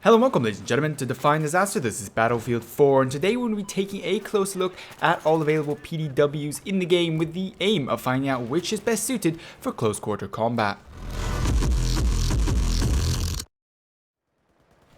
Hello and welcome, ladies and gentlemen, to Define Disaster. This is Battlefield 4, and today we're going to be taking a close look at all available PDWs in the game with the aim of finding out which is best suited for close quarter combat.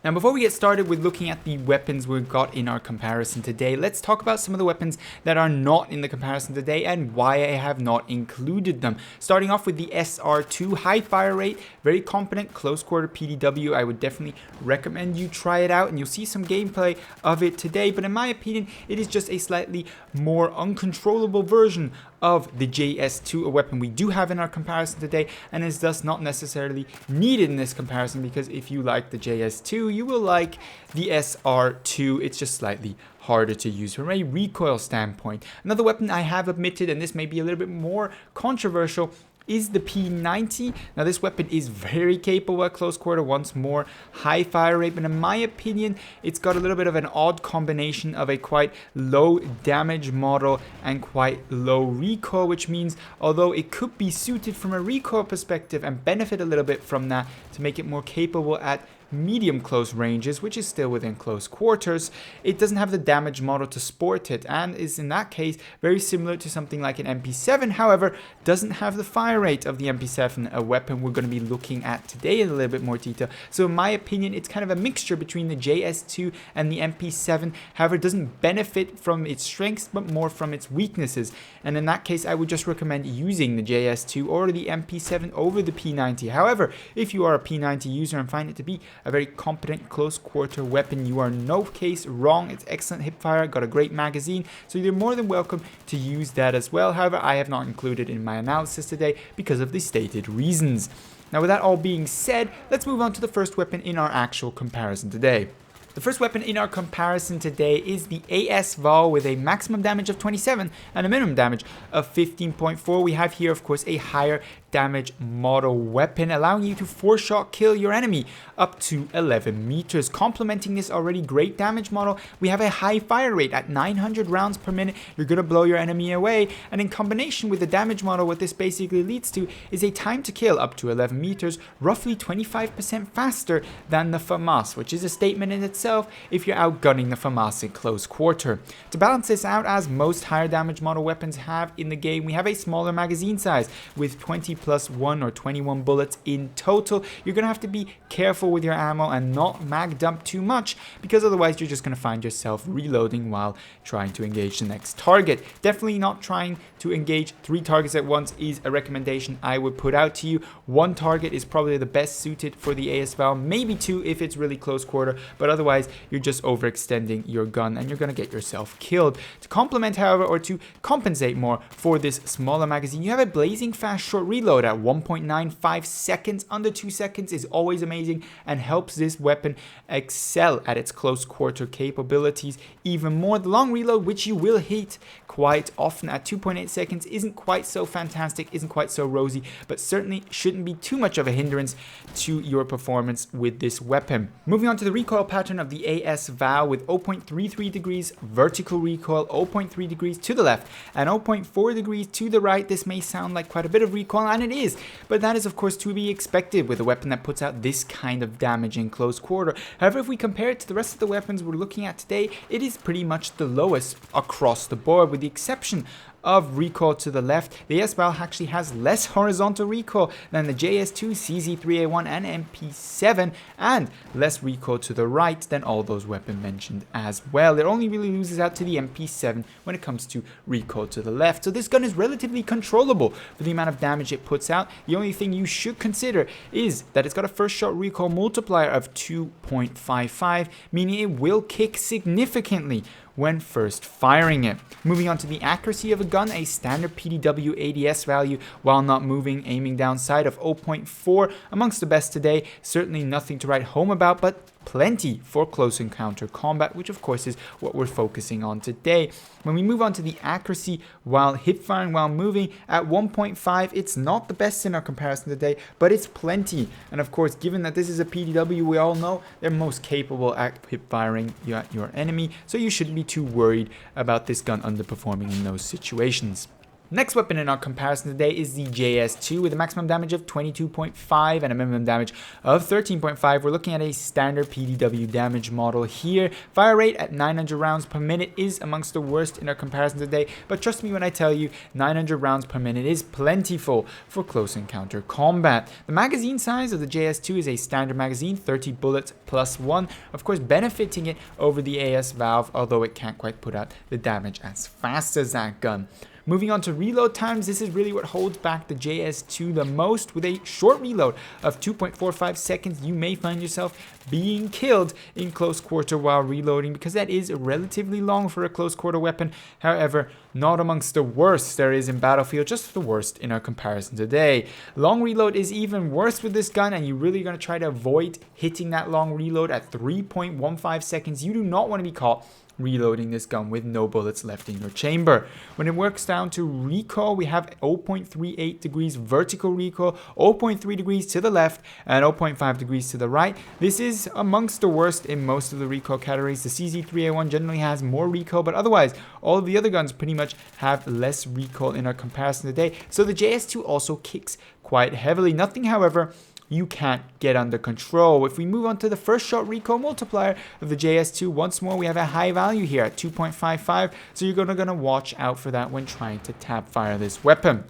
Now before we get started with looking at the weapons we've got in our comparison today, let's talk about some of the weapons that are not in the comparison today and why I have not included them. Starting off with the SR2, high fire rate, very competent close quarter PDW. I would definitely recommend you try it out and you'll see some gameplay of it today, but in my opinion it is just a slightly more uncontrollable version of the JS2, a weapon we do have in our comparison today and is thus not necessarily needed in this comparison, because if you like the JS2 you will like the SR2. It's just slightly harder to use from a recoil standpoint. Another weapon I have omitted, and this may be a little bit more controversial, is the P90. Now this weapon is very capable at close quarter, once more high fire rate, but in my opinion it's got a little bit of an odd combination of a quite low damage model and quite low recoil, which means although it could be suited from a recoil perspective and benefit a little bit from that to make it more capable at medium close ranges, which is still within close quarters, it doesn't have the damage model to sport it and is in that case very similar to something like an MP7, however doesn't have the fire rate of the MP7, a weapon we're going to be looking at today in a little bit more detail. So in my opinion it's kind of a mixture between the JS2 and the MP7, however it doesn't benefit from its strengths but more from its weaknesses, and in that case I would just recommend using the JS2 or the MP7 over the P90. However, if you are a P90 user and find it to be a very competent close quarter weapon, you are in no case wrong. It's excellent hipfire, got a great magazine, so you're more than welcome to use that as well. However, I have not included in my analysis today because of the stated reasons. Now with that all being said, let's move on to the first weapon in our actual comparison today. The first weapon in our comparison today is the AS-VAL with a maximum damage of 27 and a minimum damage of 15.4. We have here of course a higher damage model weapon, allowing you to 4-shot kill your enemy up to 11 meters. Complementing this already great damage model, we have a high fire rate at 900 rounds per minute. You're going to blow your enemy away, and in combination with the damage model, what this basically leads to is a time to kill up to 11 meters, roughly 25% faster than the FAMAS, which is a statement in itself if you're outgunning the FAMAS in close quarter. To balance this out, as most higher damage model weapons have in the game, we have a smaller magazine size with 20 plus 1 or 21 bullets in total. You're going to have to be careful with your ammo and not mag dump too much, because otherwise you're just going to find yourself reloading while trying to engage the next target. Definitely not trying to engage 3 targets at once is a recommendation I would put out to you. 1 target is probably the best suited for the AS-VAL, maybe 2 if it's really close quarter, but otherwise you're just overextending your gun and you're going to get yourself killed. To complement, however, or to compensate more for this smaller magazine, you have a blazing fast short reload at 1.95 seconds. Under 2 seconds is always amazing and helps this weapon excel at its close quarter capabilities even more. The long reload, which you will hit quite often at 2.8 seconds, isn't quite so fantastic, isn't quite so rosy, but certainly shouldn't be too much of a hindrance to your performance with this weapon. Moving on to the recoil pattern of the AS-VAL, with 0.33 degrees vertical recoil, 0.3 degrees to the left and 0.4 degrees to the right. This may sound like quite a bit of recoil, and it is, but that is of course to be expected with a weapon that puts out this kind of damage in close quarter. However, if we compare it to the rest of the weapons we're looking at today, it is pretty much the lowest across the board, with the exception of recoil to the left. The AS-VAL actually has less horizontal recoil than the JS2, CZ3A1 and MP7, and less recoil to the right than all those weapons mentioned as well. It only really loses out to the MP7 when it comes to recoil to the left. So this gun is relatively controllable for the amount of damage it puts out. The only thing you should consider is that it's got a first shot recoil multiplier of 2.55, meaning it will kick significantly when first firing it. Moving on to the accuracy of a gun, a standard PDW ADS value while not moving, aiming down sight of 0.4, amongst the best today. Certainly nothing to write home about, but plenty for close encounter combat, which of course is what we're focusing on today. When we move on to the accuracy while hip firing while moving, at 1.5, it's not the best in our comparison today, but it's plenty. And of course, given that this is a PDW, we all know they're most capable at hip firing at your enemy, so you shouldn't be too worried about this gun underperforming in those situations. Next weapon in our comparison today is the JS2 with a maximum damage of 22.5 and a minimum damage of 13.5. We're looking at a standard PDW damage model here. Fire rate at 900 rounds per minute is amongst the worst in our comparison today, but trust me when I tell you 900 rounds per minute is plentiful for close encounter combat. The magazine size of the JS2 is a standard magazine, 30 bullets plus 1, of course benefiting it over the AS-VAL, although it can't quite put out the damage as fast as that gun. Moving on to reload times, this is really what holds back the JS2 the most. With a short reload of 2.45 seconds, you may find yourself being killed in close quarter while reloading, because that is relatively long for a close quarter weapon. However, not amongst the worst there is in Battlefield, just the worst in our comparison today. Long reload is even worse with this gun, and you're really going to try to avoid hitting that long reload at 3.15 seconds. You do not want to be caught reloading this gun with no bullets left in your chamber. When it works down to recoil, we have 0.38 degrees vertical recoil, 0.3 degrees to the left, and 0.5 degrees to the right. This is amongst the worst in most of the recoil categories. The CZ3A1 generally has more recoil, but otherwise, all of the other guns pretty much have less recoil in our comparison today. So the JS2 also kicks quite heavily. Nothing, however, you can't get under control. If we move on to the first shot recoil multiplier of the JS2, once more we have a high value here at 2.55, so you're gonna watch out for that when trying to tap fire this weapon.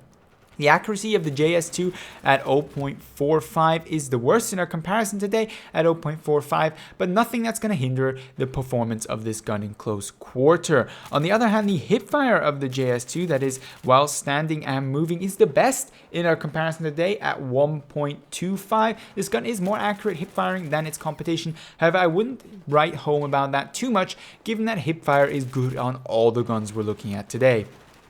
The accuracy of the JS2 at 0.45 is the worst in our comparison today at 0.45, but nothing that's going to hinder the performance of this gun in close quarter. On the other hand, the hipfire of the JS2, that is while standing and moving, is the best in our comparison today at 1.25. This gun is more accurate hipfiring than its competition. However, I wouldn't write home about that too much, given that hipfire is good on all the guns we're looking at today.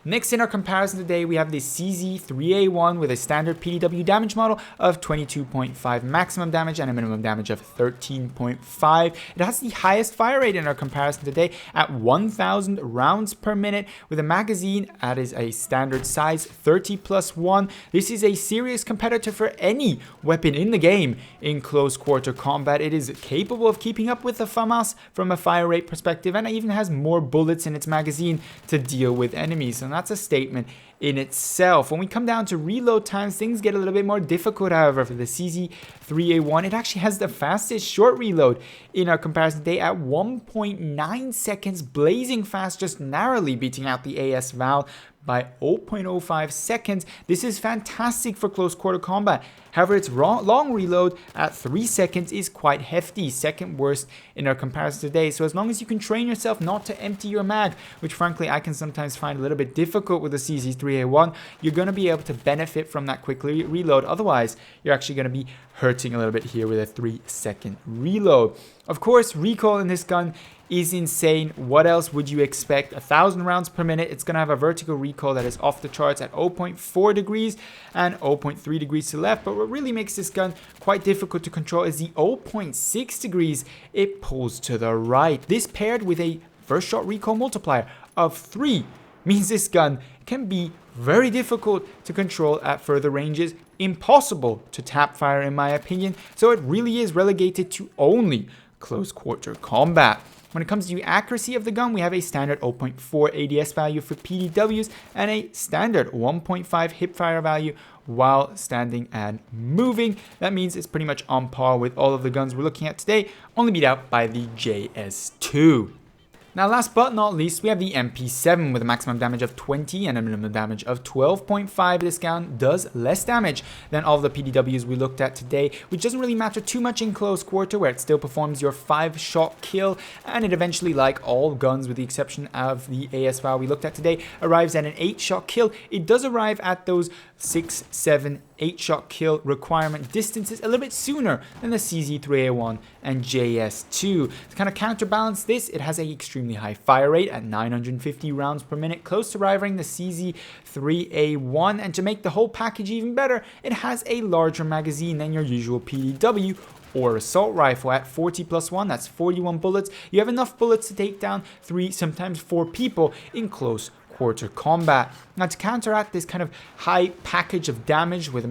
Next in our comparison today, we have the CZ3A1 with a standard PDW damage model of 22.5 maximum damage and a minimum damage of 13.5. It has the highest fire rate in our comparison today at 1,000 rounds per minute with a magazine that is a standard size 30 plus 1. This is a serious competitor for any weapon in the game in close quarter combat. It is capable of keeping up with the FAMAS from a fire rate perspective, and it even has more bullets in its magazine to deal with enemies. And that's a statement in itself. When we come down to reload times, things get a little bit more difficult. However, for the CZ3A1, it actually has the fastest short reload in our comparison today at 1.9 seconds, blazing fast, just narrowly beating out the AS-VAL by 0.05 seconds. This is fantastic for close quarter combat. However, its long reload at 3 seconds is quite hefty, second worst in our comparison today. So as long as you can train yourself not to empty your mag, which frankly I can sometimes find a little bit difficult with the CZ3A1, you're going to be able to benefit from that quick reload. Otherwise, you're actually going to be hurting a little bit here with a 3-second reload. Of course, recoil in this gun is insane. What else would you expect? 1,000 rounds per minute. It's going to have a vertical recoil that is off the charts at 0.4 degrees and 0.3 degrees to the left. But what really makes this gun quite difficult to control is the 0.6 degrees it pulls to the right. This paired with a first shot recoil multiplier of 3 means this gun can be very difficult to control at further ranges, impossible to tap fire in my opinion. So it really is relegated to only close quarter combat. When it comes to accuracy of the gun, we have a standard 0.4 ADS value for PDWs and a standard 1.5 hip fire value while standing and moving. That means it's pretty much on par with all of the guns we're looking at today, only beat out by the JS2. Now last but not least, we have the MP7 with a maximum damage of 20 and a minimum damage of 12.5. This gun does less damage than all of the PDWs we looked at today, which doesn't really matter too much in close quarter, where it still performs your 5-shot kill, and it eventually, like all guns with the exception of the AS-VAL we looked at today, arrives at an 8-shot kill. It does arrive at those 6, 7, 8-shot kill requirement distances a little bit sooner than the CZ3A1 and JS2. To kind of counterbalance this, it has an extremely high fire rate at 950 rounds per minute, close to rivaling the CZ3A1, and to make the whole package even better, it has a larger magazine than your usual PDW or assault rifle at 40 plus 1, that's 41 bullets. You have enough bullets to take down 3, sometimes 4 people in close quarter combat. Now, to counteract this kind of high package of damage with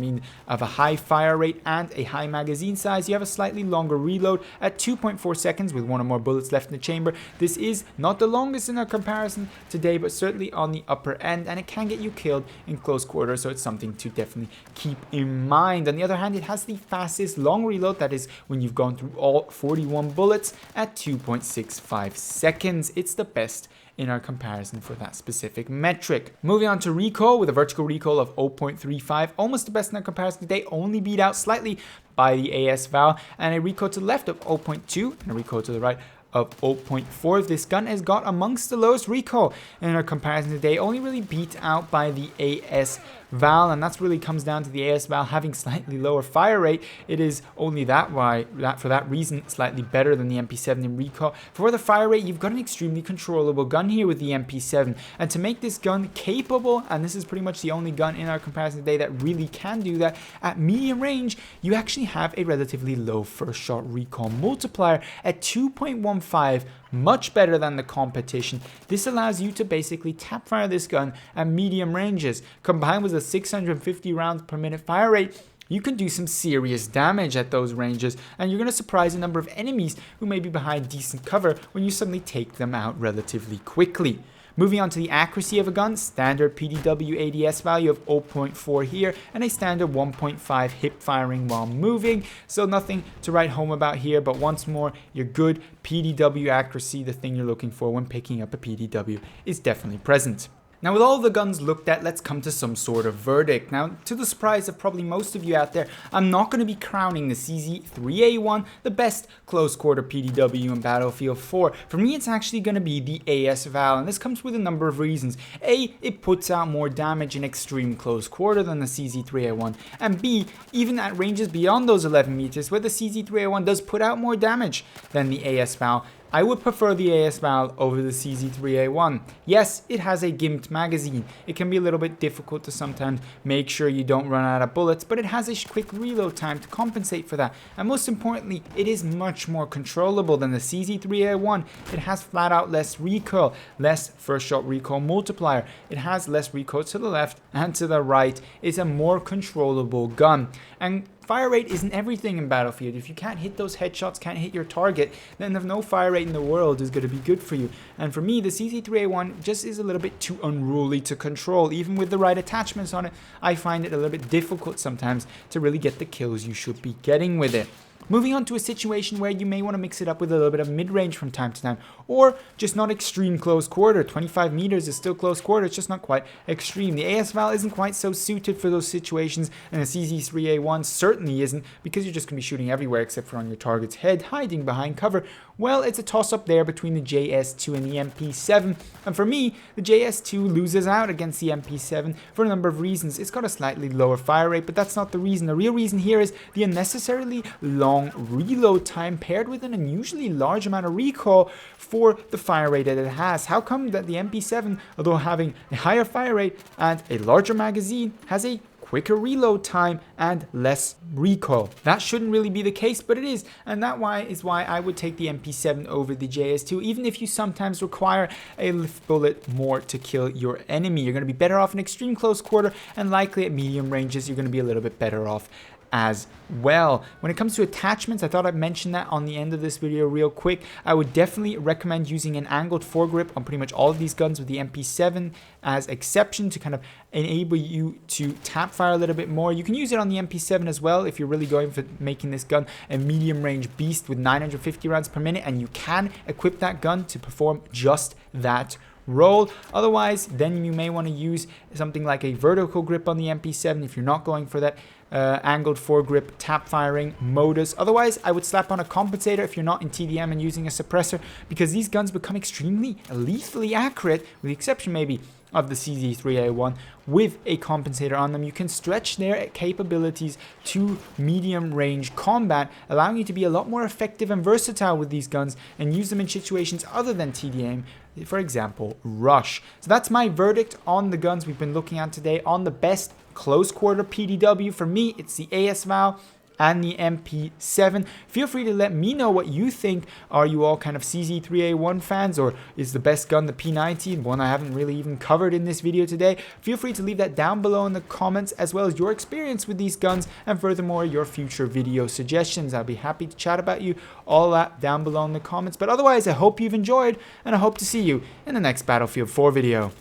of a high fire rate and a high magazine size, you have a slightly longer reload at 2.4 seconds with one or more bullets left in the chamber. This is not the longest in our comparison today, but certainly on the upper end, and it can get you killed in close quarters, so it's something to definitely keep in mind. On the other hand, it has the fastest long reload, that is when you've gone through all 41 bullets, at 2.65 seconds. It's the best in our comparison for that specific metric. Moving on to recoil, with a vertical recoil of 0.35, almost the best in our comparison today, only beat out slightly by the AS-VAL, and a recoil to the left of 0.2 and a recoil to the right of 0.4. This gun has got amongst the lowest recoil in our comparison today, only really beat out by the AS-VAL, and that's really comes down to the AS-VAL having slightly lower fire rate. It is only for that reason slightly better than the MP7 in recoil. For the fire rate, you've got an extremely controllable gun here with the MP7, and to make this gun capable, and this is pretty much the only gun in our comparison today that really can do that, at medium range, you actually have a relatively low first shot recoil multiplier at 2.15, much better than the competition. This allows you to basically tap fire this gun at medium ranges. Combined with a 650 rounds per minute fire rate, you can do some serious damage at those ranges, and you're going to surprise a number of enemies who may be behind decent cover when you suddenly take them out relatively quickly. Moving on to the accuracy of a gun, standard PDW ADS value of 0.4 here, and a standard 1.5 hip firing while moving, so nothing to write home about here, but once more, your good PDW accuracy, the thing you're looking for when picking up a PDW, is definitely present. Now, with all the guns looked at, let's come to some sort of verdict. Now, to the surprise of probably most of you out there, I'm not going to be crowning the CZ3A1 the best close quarter PDW in Battlefield 4. For me, it's actually going to be the AS-VAL, and this comes with a number of reasons. A, it puts out more damage in extreme close quarter than the CZ3A1, and B, even at ranges beyond those 11 meters, where the CZ3A1 does put out more damage than the AS-VAL, I would prefer the AS-VAL over the CZ3A1. Yes, it has a gimped magazine. It can be a little bit difficult to sometimes make sure you don't run out of bullets, but it has a quick reload time to compensate for that. And most importantly, it is much more controllable than the CZ3A1. It has flat out less recoil, less first shot recoil multiplier. It has less recoil to the left and to the right. It's a more controllable gun. And fire rate isn't everything in Battlefield. If you can't hit those headshots, can't hit your target, then no fire rate in the world is going to be good for you. And for me, the CZ3A1 just is a little bit too unruly to control. Even with the right attachments on it, I find it a little bit difficult sometimes to really get the kills you should be getting with it. Moving on to a situation where you may want to mix it up with a little bit of mid-range from time to time, or just not extreme close quarter. 25 meters is still close quarter, it's just not quite extreme. The AS-VAL isn't quite so suited for those situations, and the CZ3A1 certainly isn't, because you're just going to be shooting everywhere except for on your target's head, hiding behind cover. Well, it's a toss-up there between the JS2 and the MP7, and for me, the JS2 loses out against the MP7 for a number of reasons. It's got a slightly lower fire rate, but that's not the reason. The real reason here is the unnecessarily long reload time paired with an unusually large amount of recoil for the fire rate that it has. How come that the MP7, although having a higher fire rate and a larger magazine, has a quicker reload time and less recoil? That shouldn't really be the case, but it is, and that is why I would take the MP7 over the JS2, even if you sometimes require a lift bullet more to kill your enemy. You're going to be better off in extreme close quarter, and likely at medium ranges, you're going to be a little bit better off as well. When it comes to attachments, I thought I'd mention that on the end of this video real quick. I would definitely recommend using an angled foregrip on pretty much all of these guns, with the MP7 as exception, to kind of enable you to tap fire a little bit more. You can use it on the MP7 as well if you're really going for making this gun a medium range beast with 950 rounds per minute, and you can equip that gun to perform just that role. Otherwise, then you may want to use something like a vertical grip on the MP7 if you're not going for that angled foregrip tap firing modus. Otherwise, I would slap on a compensator if you're not in TDM and using a suppressor, because these guns become extremely lethally accurate, with the exception maybe of the CZ3A1. With a compensator on them, you can stretch their capabilities to medium range combat, allowing you to be a lot more effective and versatile with these guns and use them in situations other than TDM, for example, rush. So that's my verdict on the guns we've been looking at today. On the best close quarter PDW, for me, it's the AS-VAL. and the MP7. Feel free to let me know what you think. Are you all kind of CZ3A1 fans, or is the best gun the P90, one I haven't really even covered in this video today? Feel free to leave that down below in the comments, as well as your experience with these guns, and furthermore your future video suggestions. I'll be happy to chat about you, all that down below in the comments. But otherwise, I hope you've enjoyed, and I hope to see you in the next Battlefield 4 video.